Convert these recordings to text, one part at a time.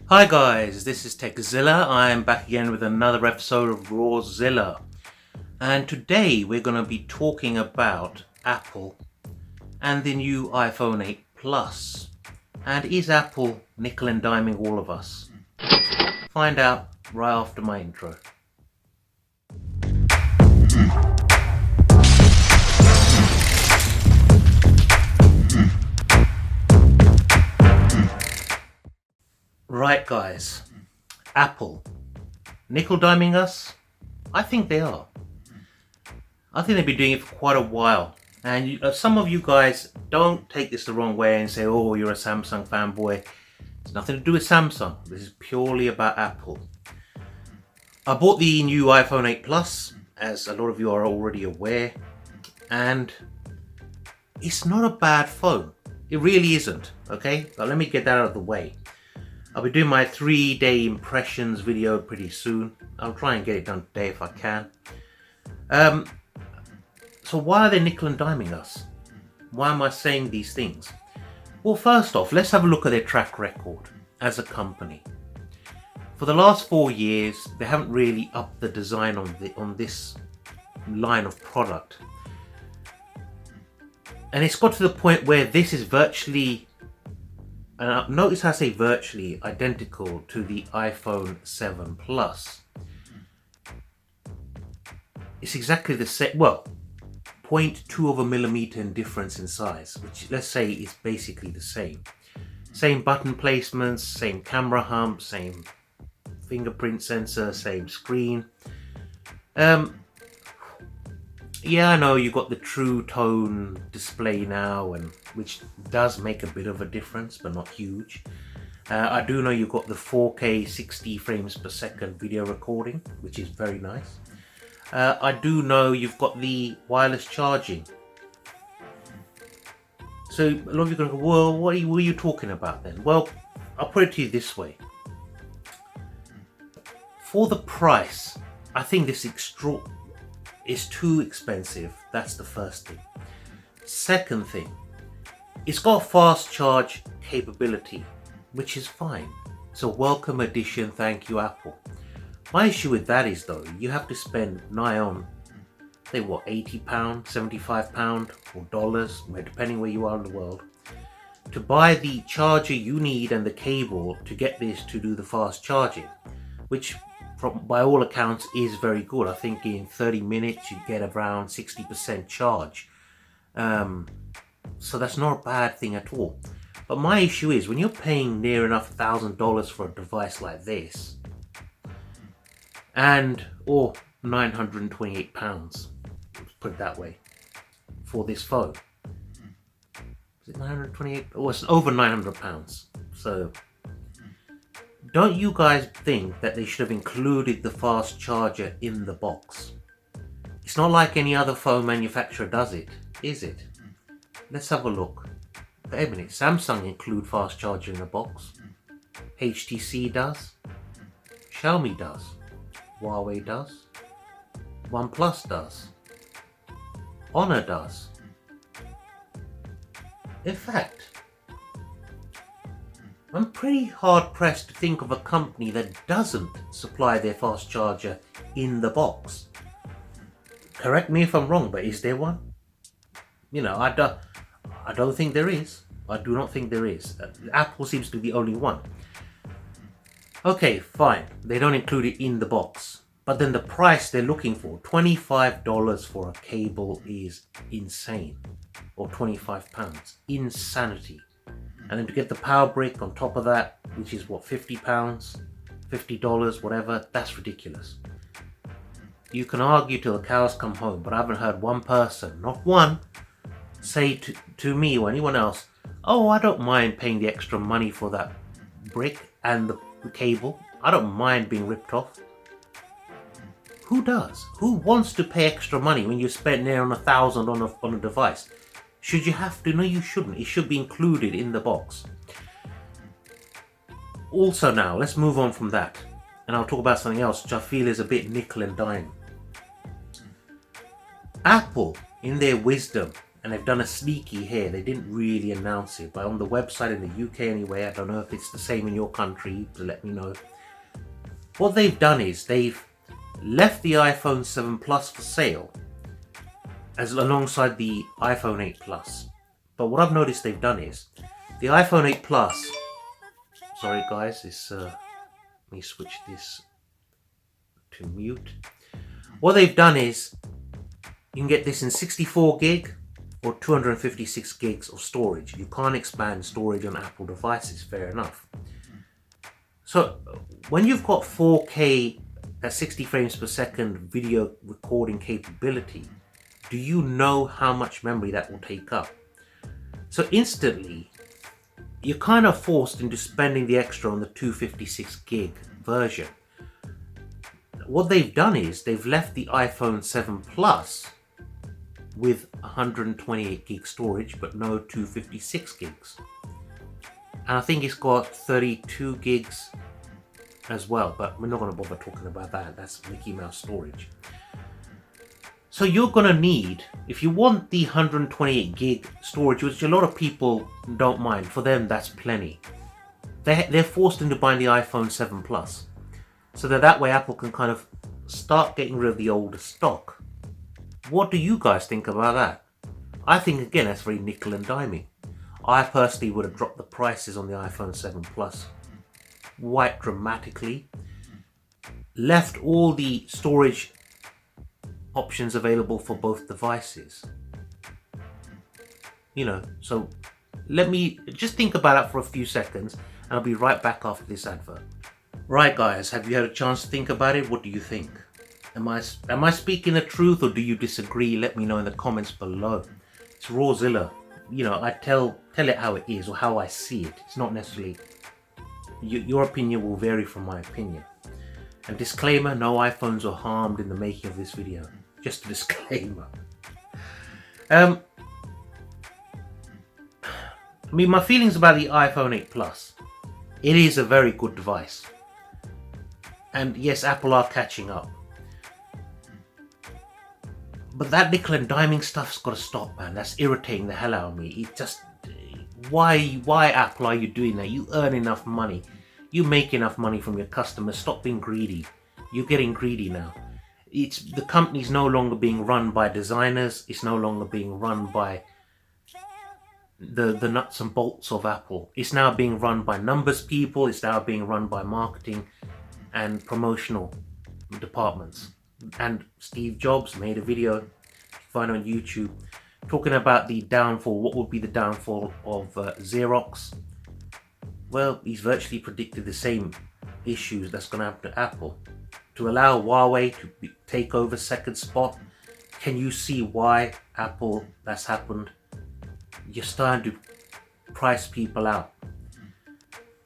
Hi guys, this is Zilla. I'm back again with another episode of Raw Zilla. And today we're going to be talking about Apple and the new iPhone 8 Plus. And is Apple nickel and diming all of us? Find out right after my intro. Right guys, Apple nickel diming us? I think they are. I think they've been doing it for quite a while. And some of you guys don't take this the wrong way and say, oh, you're a Samsung fanboy. It's nothing to do with Samsung. This is purely about Apple. I bought the new iPhone 8 Plus, as a lot of you are already aware. And it's not a bad phone. It really isn't, okay? But let me get that out of the way. I'll be doing my 3-day impressions video pretty soon. I'll try and get it done today if I can. So why are they nickel and diming us? Why am I saying these things? Well, first off, let's have a look at their track record as a company. For the last 4 years, they haven't really upped the design on this line of product. And it's got to the point where this is virtually, notice how I say virtually, identical to the iPhone 7 Plus. It's exactly the same, well, 0.2 of a millimeter in difference in size, which let's say is basically the same. Same button placements, same camera hump, same fingerprint sensor, same screen. Yeah, I know you got the True Tone display now, and which does make a bit of a difference, but not huge. I do know you've got the 4K 60 frames per second video recording, which is very nice. I do know you've got the wireless charging. So a lot of you are going to go, well, what were you talking about then? Well, I'll put it to you this way. For the price, I think this is too expensive. That's the first thing. Second thing, it's got fast charge capability, which is fine. It's a welcome addition, thank you Apple. My issue with that is though, you have to spend nigh on, say what, £80, £75 or dollars, depending where you are in the world, to buy the charger you need and the cable to get this to do the fast charging, which by all accounts is very good. I think in 30 minutes you get around 60% charge. So that's not a bad thing at all. But my issue is when you're paying near enough $1,000 for a device like this, or £928, let's put it that way, for this phone. Is it 928? Oh, it's over £900. So don't you guys think that they should have included the fast charger in the box? It's not like any other phone manufacturer does it, is it? Let's have a look. Wait a minute, Samsung include fast charger in the box. HTC does. Xiaomi does. Huawei does. OnePlus does. Honor does. In fact, I'm pretty hard pressed to think of a company that doesn't supply their fast charger in the box. Correct me if I'm wrong, but is there one? You know, I don't think there is. I do not think there is. Apple seems to be the only one. Okay, fine. They don't include it in the box. But then the price they're looking for, $25 for a cable, is insane. Or £25. Insanity. And then to get the power brick on top of that, which is what, £50? $50, whatever, that's ridiculous. You can argue till the cows come home, but I haven't heard one person, not one, say to me or anyone else, oh, I don't mind paying the extra money for that brick and the cable. I don't mind being ripped off. Who does? Who wants to pay extra money when you spent near on $1,000 on a device? Should you have to? No, you shouldn't. It should be included in the box. Also now, let's move on from that. And I'll talk about something else which I feel is a bit nickel and dime. Apple, in their wisdom and they've done a sneaky here. They didn't really announce it, but on the website in the UK anyway, I don't know if it's the same in your country, so let me know. What they've done is they've left the iPhone 7 Plus for sale as alongside the iPhone 8 Plus. But what I've noticed they've done is the iPhone 8 Plus. Sorry guys, let me switch this to mute. What they've done is you can get this in 64 gig or 256 gigs of storage. You can't expand storage on Apple devices, fair enough. So when you've got 4K at 60 frames per second video recording capability, do you know how much memory that will take up? So instantly, you're kind of forced into spending the extra on the 256 gig version. What they've done is they've left the iPhone 7 Plus with 128 gig storage, but no 256 gigs. And I think it's got 32 gigs as well, but we're not going to bother talking about that. That's Mickey Mouse storage. So you're going to need, if you want the 128 gig storage, which a lot of people don't mind, for them that's plenty. They're forced into buying the iPhone 7 Plus. So that way Apple can kind of start getting rid of the older stock. What do you guys think about that? I think, again, that's very nickel and diming. I personally would have dropped the prices on the iPhone 7 Plus quite dramatically. Left all the storage options available for both devices. So let me just think about that for a few seconds and I'll be right back after this advert. Right guys, have you had a chance to think about it? What do you think? Am I speaking the truth or do you disagree? Let me know in the comments below. It's Raw Zilla. I tell it how it is or how I see it. It's not necessarily... Your opinion will vary from my opinion. And disclaimer, no iPhones are harmed in the making of this video. Just a disclaimer. My feelings about the iPhone 8 Plus. It is a very good device. And yes, Apple are catching up. But that nickel and diming stuff's got to stop, man. That's irritating the hell out of me. It just... Why Apple are you doing that? You earn enough money. You make enough money from your customers. Stop being greedy. You're getting greedy now. The company's no longer being run by designers. It's no longer being run by the nuts and bolts of Apple. It's now being run by numbers people. It's now being run by marketing and promotional departments. And Steve Jobs made a video, find on YouTube, talking about the downfall. What would be the downfall of Xerox? Well, he's virtually predicted the same issues that's going to happen to Apple. To allow Huawei to take over second spot, can you see why Apple that's happened? You're starting to price people out.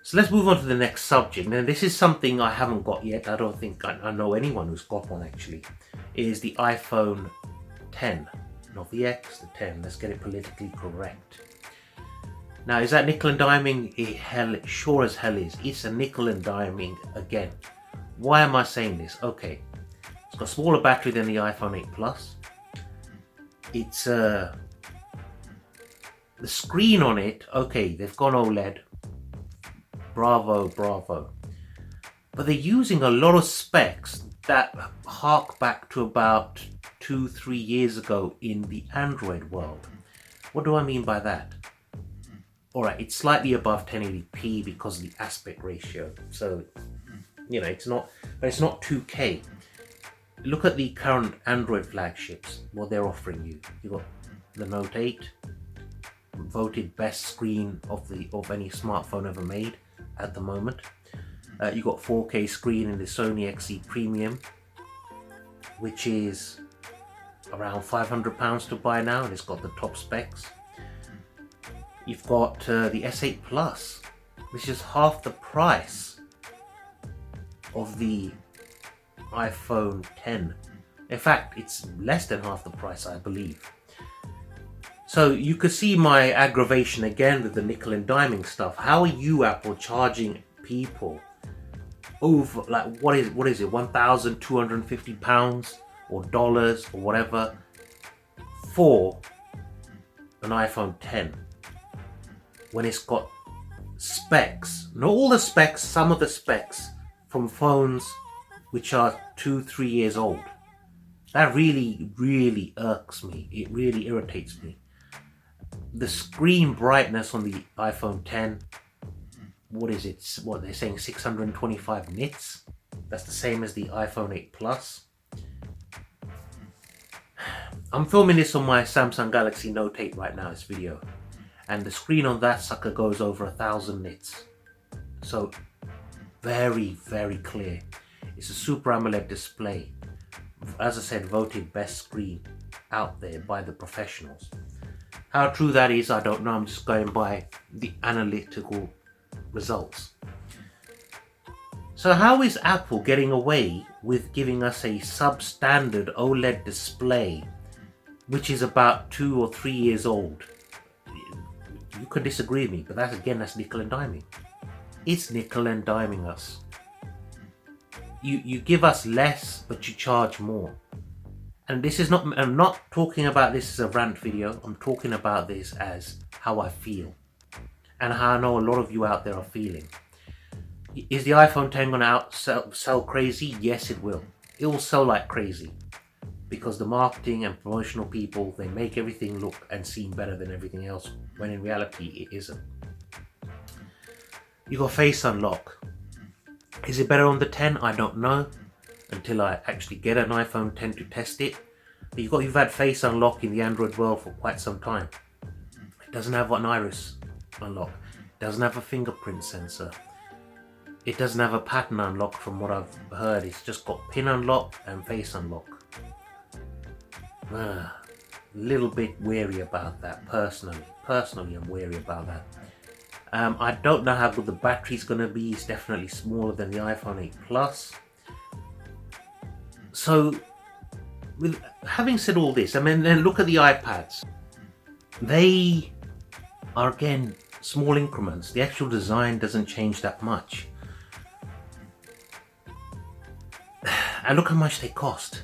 So let's move on to the next subject. Now this is something I haven't got yet. I don't think I know anyone who's got one actually. It is the iPhone 10. Not the X, the 10. Let's get it politically correct. Now, is that nickel and diming? It sure as hell is. It's a nickel and diming again. Why am I saying this? Okay, it's got a smaller battery than the iPhone 8 Plus. It's the screen on it. Okay, they've gone OLED. Bravo, bravo. But they're using a lot of specs that hark back to about 2-3 years ago in the Android world. What do I mean by that? Alright, it's slightly above 1080p because of the aspect ratio. So, it's not 2K. Look at the current Android flagships, what they're offering you. You've got the Note 8, voted best screen of any smartphone ever made at the moment. You've got 4K screen in the Sony XE Premium, which is around £500 to buy now, and it's got the top specs. You've got the S8 Plus, which is half the price of the iPhone 10. In fact, it's less than half the price, I believe. So you could see my aggravation again with the nickel and diming stuff. How are you, Apple, charging people over, like, what is it, £1,250 or dollars or whatever for an iPhone 10 when it's got specs, not all the specs, some of the specs from phones which are 2-3 years old. That really irks me. It really irritates me. The screen brightness on the iPhone 10, what is it? What they're saying, 625 nits? That's the same as the iPhone 8 Plus. I'm filming this on my Samsung Galaxy Note 8 right now, this video. And the screen on that sucker goes over 1000 nits. So, very clear. It's a Super AMOLED display. As I said, voted best screen out there by the professionals. How true that is, I don't know. I'm just going by the analytical results. So how is Apple getting away with giving us a substandard OLED display which is about 2 or 3 years old? You could disagree with me, but that's nickel and diming. It's nickel and diming us. You give us less, but you charge more. And this is not, I'm not talking about this as a rant video. I'm talking about this as how I feel. And how I know a lot of you out there are feeling. Is the iPhone 10 going to sell crazy? Yes, it will. It will sell like crazy. Because the marketing and promotional people, they make everything look and seem better than everything else, when in reality it isn't. You got Face Unlock. Is it better on the 10? I don't know until I actually get an iPhone 10 to test it. But you've had Face Unlock in the Android world for quite some time. It doesn't have an iris unlock. It doesn't have a fingerprint sensor. It doesn't have a pattern unlock from what I've heard. It's just got pin unlock and face unlock. A little bit wary about that personally. Personally, I'm wary about that. I don't know how good the battery's going to be. It's definitely smaller than the iPhone 8 Plus. So, with having said all this, I mean, then look at the iPads. They are, again, small increments. The actual design doesn't change that much. And look how much they cost.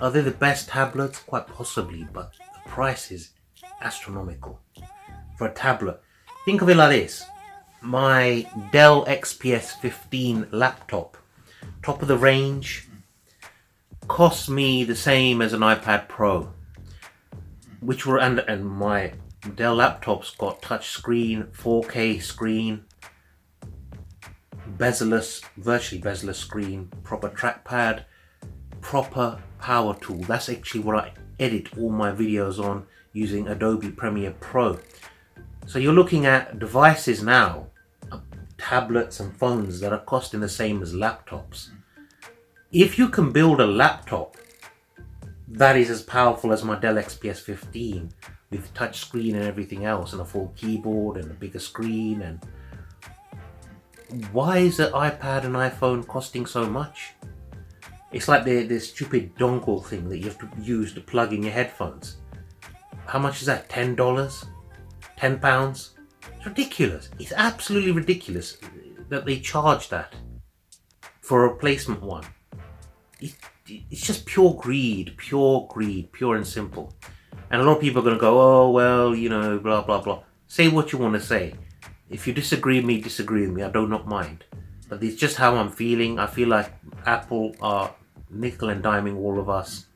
Are they the best tablets? Quite possibly, but the price is astronomical for a tablet. Think of it like this. My Dell XPS 15 laptop, top of the range, costs me the same as an iPad Pro. And my Dell laptop's got touch screen, 4K screen, bezel-less, virtually bezel-less screen, proper trackpad, proper power tool. That's actually what I edit all my videos on using Adobe Premiere Pro. So you're looking at devices now, tablets and phones that are costing the same as laptops. If you can build a laptop that is as powerful as my Dell XPS 15 with touch screen and everything else and a full keyboard and a bigger screen, and why is the iPad and iPhone costing so much? It's like the stupid dongle thing that you have to use to plug in your headphones. How much is that? $10? £10? It's ridiculous. It's absolutely ridiculous that they charge that for a replacement one. It's just pure greed, pure and simple. And a lot of people are going to go, oh, well, you know, blah, blah, blah. Say what you want to say. If you disagree with me, disagree with me. I do not mind. But it's just how I'm feeling. I feel like Apple are nickel and diming all of us.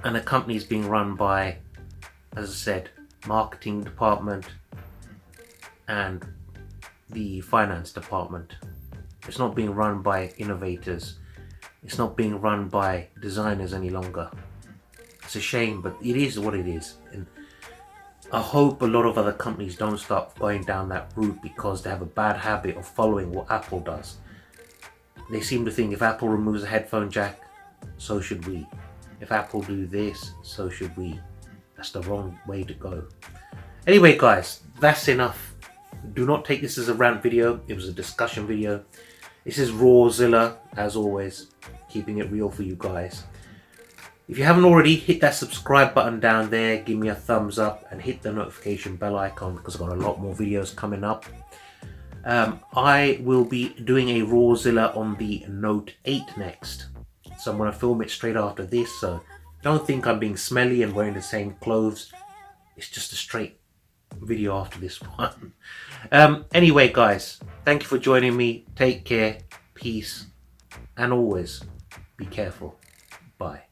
And the company is being run by, as I said, marketing department and the finance department. It's not being run by innovators. It's not being run by designers any longer. It's a shame, but it is what it is. And I hope a lot of other companies don't start going down that route because they have a bad habit of following what Apple does. They seem to think if Apple removes a headphone jack, so should we. If Apple do this, so should we. That's the wrong way to go. Anyway, guys, that's enough. Do not take this as a rant video. It was a discussion video. This is raw Zilla, as always, keeping it real for you guys. If you haven't already, hit that subscribe button down there, give me a thumbs up, and hit the notification bell icon because I've got a lot more videos coming up. I will be doing a raw Zilla on the Note 8 next. So I'm going to film it straight after this, so don't think I'm being smelly and wearing the same clothes. It's just a straight video after this one. Anyway, guys, thank you for joining me. Take care, peace, and always be careful. Bye.